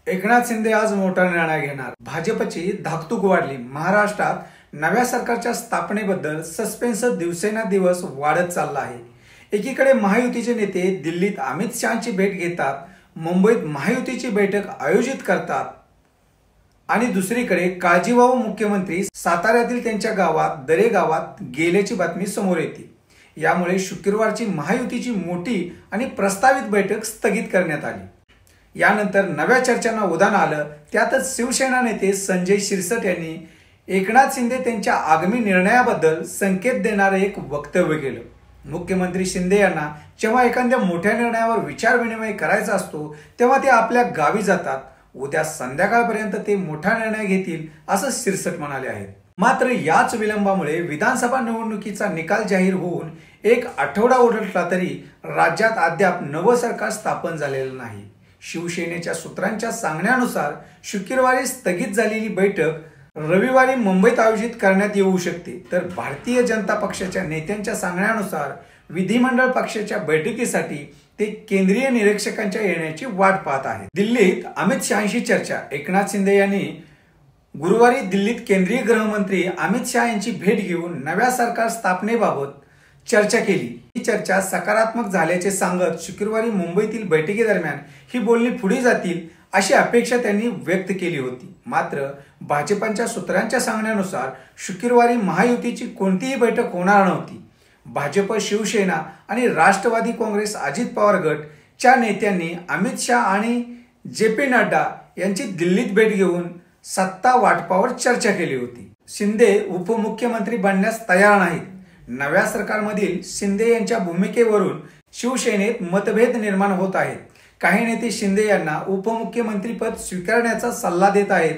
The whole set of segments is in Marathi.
एकनाथ शिंदे आज मोठा निर्णय घेणार। भाजपची धाकधूक वाढली। महाराष्ट्रात नव्या सरकारच्या स्थापनेबद्दल सस्पेन्स दिवसेंदिवस वाढत चालला आहे। एकीकडे महायुतीचे नेते दिल्लीत अमित शहांची भेट घेतात, मुंबईत महायुतीची बैठक आयोजित करतात आणि दुसरीकडे काळजीवाहू मुख्यमंत्री साताऱ्यातील त्यांच्या गावात दरे गावात गेल्याची बातमी समोर येते। यामुळे शुक्रवारची महायुतीची मोठी आणि प्रस्तावित बैठक स्थगित करण्यात आली। यानंतर नव्या चर्चांना उधाण आलं। त्यातच शिवसेना नेते संजय शिरसाट यांनी एकनाथ शिंदे त्यांच्या आगामी निर्णयाबद्दल संकेत देणारे एक वक्तव्य केलं। मुख्यमंत्री शिंदे यांना जेव्हा एखाद्या मोठ्या निर्णयावर विचारविनिमय करायचा असतो तेव्हा ते आपल्या गावी जातात। उद्या संध्याकाळपर्यंत ते मोठा निर्णय घेतील असं शिरसाट म्हणाले आहेत। मात्र याच विलंबामुळे विधानसभा निवडणुकीचा निकाल जाहीर होऊन एक आठवडा उलटला तरी राज्यात अद्याप नवं सरकार स्थापन झालेलं नाही। शिवसेनेच्या सूत्रांच्या सांगण्यानुसार शुक्रवारी स्थगित झालेली बैठक रविवारी मुंबईत आयोजित करण्यात येऊ शकते, तर भारतीय जनता पक्षाच्या नेत्यांच्या सांगण्यानुसार विधिमंडळ पक्षाच्या बैठकीसाठी ते केंद्रीय निरीक्षकांच्या येण्याची वाट पाहत आहेत। दिल्लीत अमित शहांशी चर्चा। एकनाथ शिंदे यांनी गुरुवारी दिल्लीत केंद्रीय गृहमंत्री अमित शहा यांची भेट घेऊन नव्या सरकार स्थापनेबाबत चर्चा केली। ही चर्चा सकारात्मक झाल्याचे सांगत शुक्रवारी मुंबईतील बैठकीदरम्यान ही बोलणी पुढे जातील अशी अपेक्षा त्यांनी व्यक्त केली होती। मात्र भाजपच्या सूत्रांच्या सांगण्यानुसार शुक्रवारी महायुतीची कोणतीही बैठक होणार नव्हती। भाजप, शिवसेना आणि राष्ट्रवादी काँग्रेस अजित पवार गटच्या नेत्यांनी अमित शहा आणि जे.पी. नड्डा यांची दिल्लीत भेट घेऊन सत्ता वाटपावर चर्चा केली होती। शिंदे उपमुख्यमंत्री बनण्यास तयार नाहीत। नव्या सरकारमधील शिंदे यांच्या भूमिकेवरून शिवसेनेत मतभेद निर्माण होत आहेत। काही नेते शिंदे यांना उपमुख्यमंत्रीपद स्वीकारण्याचा सल्ला देत आहेत,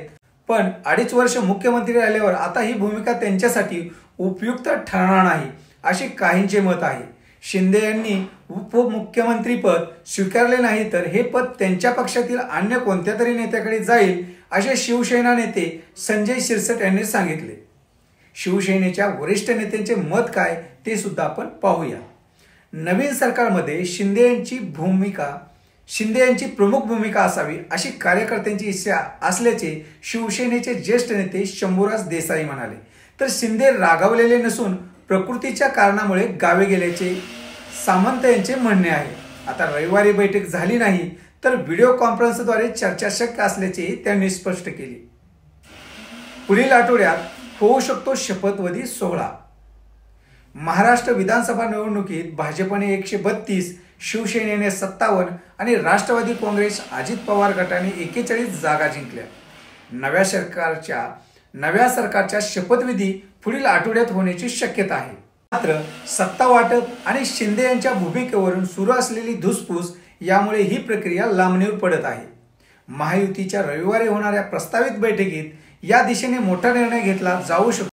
पण 2.5 वर्ष मुख्यमंत्री राहिल्यावर आता ही भूमिका त्यांच्यासाठी उपयुक्त ठरणार नाही असे काहींचे मत आहे। शिंदे यांनी उपमुख्यमंत्रीपद स्वीकारले नाही तर हे पद त्यांच्या पक्षातील अन्य कोणत्या तरी नेत्याकडे जाईल असे शिवसेना नेते संजय शिरसाट यांनी सांगितले। शिवसेनेच्या वरिष्ठ नेत्यांचे मत काय ते सुद्धा आपण पाहूया। नवीन सरकारमध्ये शिंदे यांची प्रमुख भूमिका असावी अशी कार्यकर्त्यांची इच्छा असल्याचे शिवसेनेचे ज्येष्ठ नेते शंभूराज देसाई म्हणाले। तर शिंदे रागावलेले नसून प्रकृतीच्या कारणामुळे गावी गेल्याचे सामंत यांचे म्हणणे आहे। आता रविवारी बैठक झाली नाही तर व्हिडिओ कॉन्फरन्सद्वारे चर्चा शक्य असल्याचे त्यांनी स्पष्ट केले। पुढील आठवड्यात होऊ शकतो शपथविधी सोहळा। महाराष्ट्र विधानसभा निवडणुकीत भाजपने 132, शिवसेनेने 57 आणि राष्ट्रवादी काँग्रेस अजित पवार गटाने 41 जागा जिंकल्या। नव्या सरकारच्या शपथविधी पुढील आठवड्यात होण्याची शक्यता आहे। मात्र सत्ता वाटप आणि शिंदे यांच्या भूमिकेवरून सुरू असलेली धुसफूस यामुळे ही प्रक्रिया लांबणीवर पडत आहे। महायुतीच्या रविवारी होणाऱ्या प्रस्तावित बैठकीत या दिशेने मोठा निर्णय घेतला जाऊ शकतो।